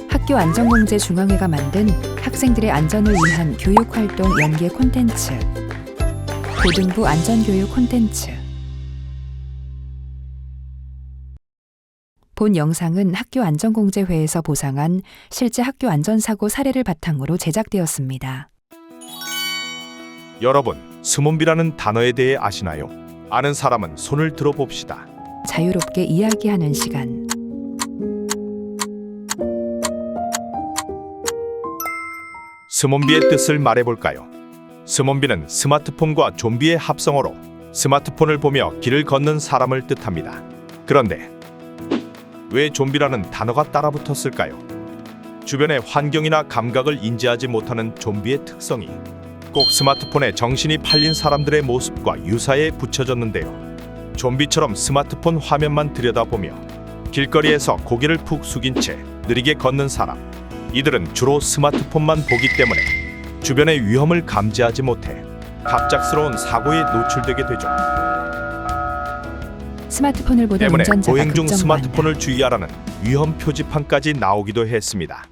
학교 안전공제 중앙회가 만든 학생들의 안전을 위한 교육활동 연계 콘텐츠 고등부 안전교육 콘텐츠. 본 영상은 학교 안전공제회에서 보상한 실제 학교 안전사고 사례를 바탕으로 제작되었습니다. 여러분, 스몬비라는 단어에 대해 아시나요? 아는 사람은 손을 들어봅시다. 자유롭게 이야기하는 시간. 스몬비의 뜻을 말해볼까요? 스몬비는 스마트폰과 좀비의 합성어로 스마트폰을 보며 길을 걷는 사람을 뜻합니다. 그런데 왜 좀비라는 단어가 따라붙었을까요? 주변의 환경이나 감각을 인지하지 못하는 좀비의 특성이 꼭 스마트폰에 정신이 팔린 사람들의 모습과 유사해 붙여졌는데요. 좀비처럼 스마트폰 화면만 들여다보며 길거리에서 고개를 푹 숙인 채 느리게 걷는 사람. 이들은 주로 스마트폰만 보기 때문에 주변의 위험을 감지하지 못해 갑작스러운 사고에 노출되게 되죠. 스마트폰을 보는 때문에 운전자가 보행 중 급정거한다. 스마트폰을 주의하라는 위험 표지판까지 나오기도 했습니다.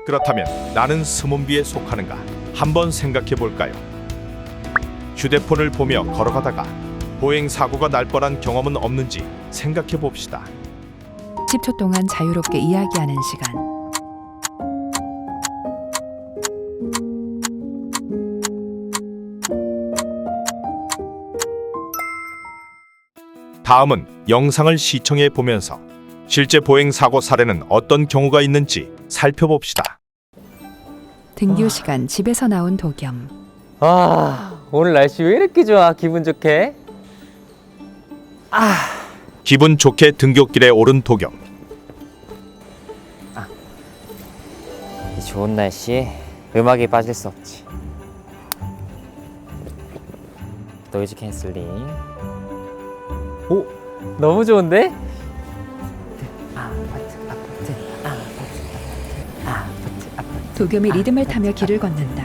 그렇다면 나는 스몬비에 속하는가? 한번 생각해 볼까요? 휴대폰을 보며 걸어가다가 보행 사고가 날 뻔한 경험은 없는지 생각해 봅시다. 10초 동안 자유롭게 이야기하는 시간. 다음은 영상을 시청해 보면서 실제 보행 사고 사례는 어떤 경우가 있는지 살펴봅시다. 등교 시간 집에서 나온 도겸. 오늘 날씨 왜 이렇게 좋아? 기분 좋게. 기분 좋게 등굣길에 오른 도겸. 이 좋은 날씨에 음악이 빠질 수 없지. 노이즈 캔슬링. 오, 너무 좋은데? 도겸이 리듬을 타며 길을 걷는다.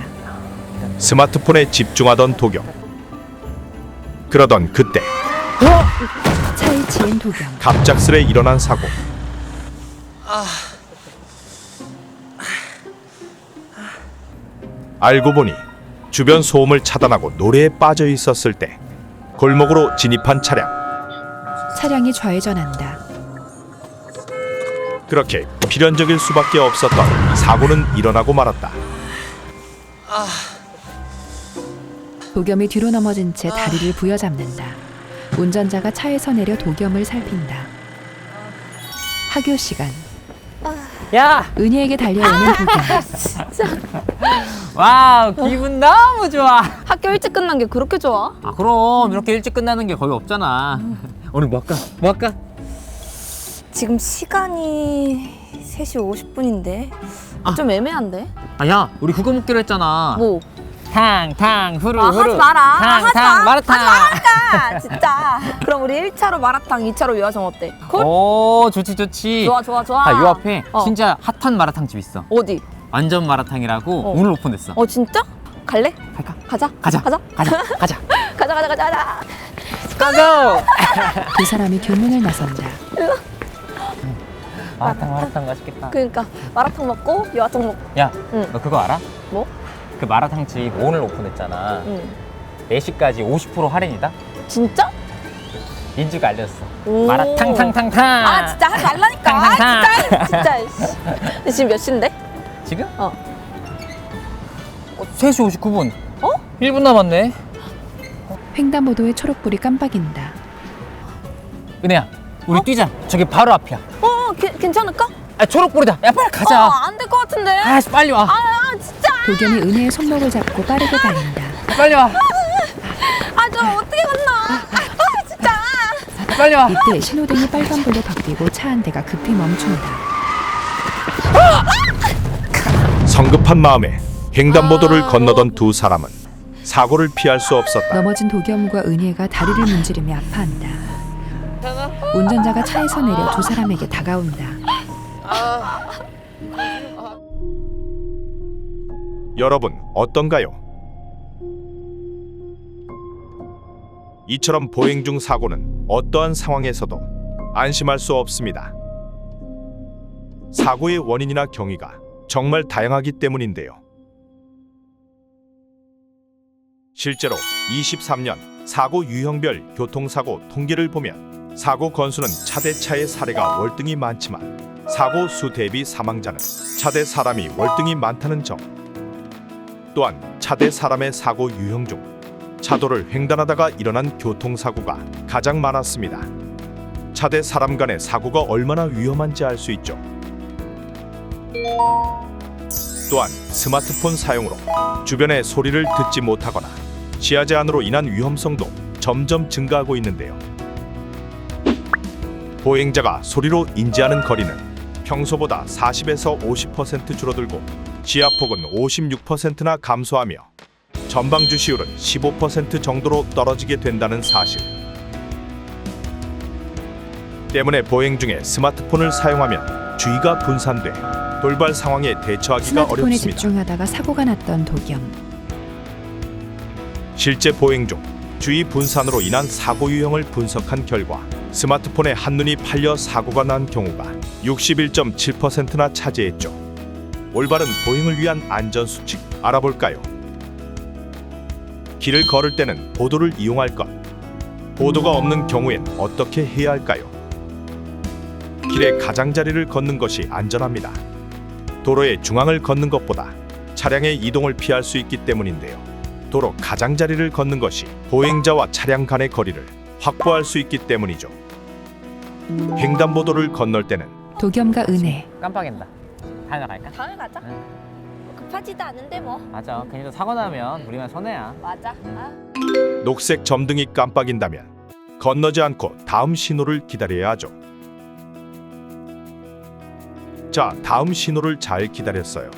스마트폰에 집중하던 도겸. 그러던 그때 차에 치인 도겸. 갑작스레 일어난 사고. 알고 보니 주변 소음을 차단하고 노래에 빠져 있었을 때 골목으로 진입한 차량. 차량이 좌회전한다. 그렇게 필연적일 수밖에 없었던 사고는 일어나고 말았다. 도겸이 뒤로 넘어진 채 다리를 부여잡는다. 운전자가 차에서 내려 도겸을 살핀다. 학교 시간. 야! 은희에게 달려오는 도겸. 와우, 기분 너무 좋아. 학교 일찍 끝난 게 그렇게 좋아? 그럼 이렇게 일찍 끝나는 게 거의 없잖아. 오늘 뭐 할까? 뭐 할까? 지금 시간이 3시 50분인데 좀 애매한데? 야, 우리 그거 먹기로 했잖아. 뭐? 탕, 후루, 하지 후루. 마라. 하지 마. 마라탕. 하지 마. 진짜. 그럼 우리 1차로 마라탕, 2차로 요아정 어때? 콜? 오, 좋지. 좋아. 요 앞에 어. 진짜 핫한 마라탕 집 있어. 어디? 완전 마라탕이라고 오늘 오픈됐어. 진짜? 갈래? 갈까? 가자. 가자. 가자. 고고! 두 사람이 교문을 나선다. 마라탕 맛있겠다. 그러니까 마라탕 먹고 요아정 먹고. 야, 응. 너 그거 알아? 뭐? 그 마라탕 집 오늘 오픈했잖아. 응. 4시까지 50% 할인이다? 진짜? 민주가 알렸어. 오. 마라탕. 아 진짜 하지 말라니까. 탕. 진짜. 씨. 근데 지금 몇 시인데? 지금? 3시 3시 59분. 1분 남았네. 횡단보도에 초록불이 깜빡인다. 은혜야, 우리 뛰자. 저기 바로 앞이야. 괜찮을까? 초록불이다. 야, 빨리 가자. 안 될 것 같은데. 빨리 와. 진짜. 도겸이 은혜의 손목을 잡고 빠르게 달린다. 빨리 와. 저 어떻게 만나? 진짜. 빨리 와. 이때 신호등이 빨간불로 바뀌고 차 한 대가 급히 멈춘다. 성급한 마음에 횡단보도를 건너던 두 사람은 사고를 피할 수 없었다. 넘어진 도겸과 은혜가 다리를 문지르며 아파한다. 운전자가 차에서 내려 두 사람에게 다가온다. 여러분 어떤가요? 이처럼 보행 중 사고는 어떠한 상황에서도 안심할 수 없습니다. 사고의 원인이나 경위가 정말 다양하기 때문인데요. 실제로 23년 사고 유형별 교통사고 통계를 보면 사고 건수는 차 대 차의 사례가 월등히 많지만 사고 수 대비 사망자는 차 대 사람이 월등히 많다는 점. 또한 차 대 사람의 사고 유형 중 차도를 횡단하다가 일어난 교통사고가 가장 많았습니다. 차 대 사람 간의 사고가 얼마나 위험한지 알 수 있죠. 또한 스마트폰 사용으로 주변의 소리를 듣지 못하거나 시야 제한으로 인한 위험성도 점점 증가하고 있는데요. 보행자가 소리로 인지하는 거리는 평소보다 40에서 50% 줄어들고 시야폭은 56%나 감소하며 전방 주시율은 15% 정도로 떨어지게 된다는 사실. 때문에 보행 중에 스마트폰을 사용하면 주의가 분산돼 돌발 상황에 대처하기가 스마트폰에 어렵습니다. 집중하다가 사고가 났던 도겸. 실제 보행 중 주의 분산으로 인한 사고 유형을 분석한 결과 스마트폰에 한눈이 팔려 사고가 난 경우가 61.7%나 차지했죠. 올바른 보행을 위한 안전 수칙 알아볼까요? 길을 걸을 때는 보도를 이용할 것. 보도가 없는 경우엔 어떻게 해야 할까요? 길의 가장자리를 걷는 것이 안전합니다. 도로의 중앙을 걷는 것보다 차량의 이동을 피할 수 있기 때문인데요. 도로 가장자리를 걷는 것이 보행자와 차량 간의 거리를 확보할 수 있기 때문이죠. 횡단보도를 건널 때는 도겸과 은혜. 깜빡인다. 다음에 갈까? 다음에 가자. 응. 급하지도 않은데 뭐. 맞아. 괜히 또 사고 나면 우리만 손해야. 맞아. 아. 녹색 점등이 깜빡인다면 건너지 않고 다음 신호를 기다려야 하죠. 자, 다음 신호를 잘 기다렸어요.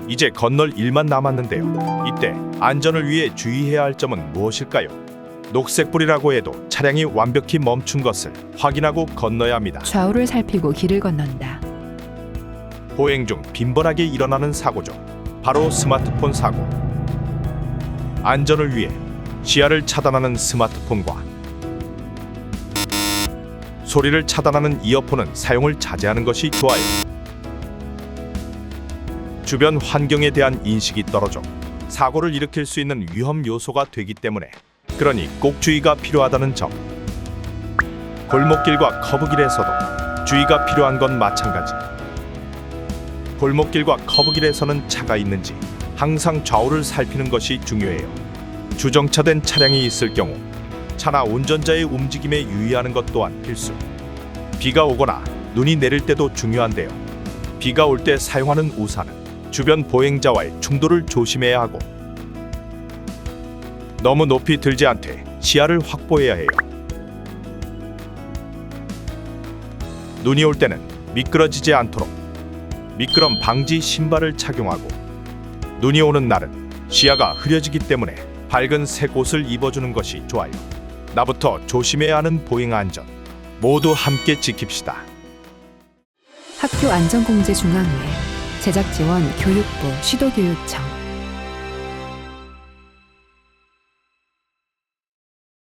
이제 건널 일만 남았는데요. 이때 안전을 위해 주의해야 할 점은 무엇일까요? 녹색불이라고 해도 차량이 완벽히 멈춘 것을 확인하고 건너야 합니다. 좌우를 살피고 길을 건넌다. 보행 중 빈번하게 일어나는 사고죠. 바로 스마트폰 사고. 안전을 위해 시야를 차단하는 스마트폰과 소리를 차단하는 이어폰은 사용을 자제하는 것이 좋아요. 주변 환경에 대한 인식이 떨어져 사고를 일으킬 수 있는 위험 요소가 되기 때문에 그러니 꼭 주의가 필요하다는 점. 골목길과 커브길에서도 주의가 필요한 건 마찬가지. 골목길과 커브길에서는 차가 있는지 항상 좌우를 살피는 것이 중요해요. 주정차된 차량이 있을 경우 차나 운전자의 움직임에 유의하는 것 또한 필수. 비가 오거나 눈이 내릴 때도 중요한데요. 비가 올 때 사용하는 우산은 주변 보행자와의 충돌을 조심해야 하고 너무 높이 들지 않되 시야를 확보해야 해요. 눈이 올 때는 미끄러지지 않도록 미끄럼 방지 신발을 착용하고 눈이 오는 날은 시야가 흐려지기 때문에 밝은 색 옷을 입어주는 것이 좋아요. 나부터 조심해야 하는 보행 안전 모두 함께 지킵시다. 학교 안전공제 중앙회 제작 지원 교육부 시도교육청.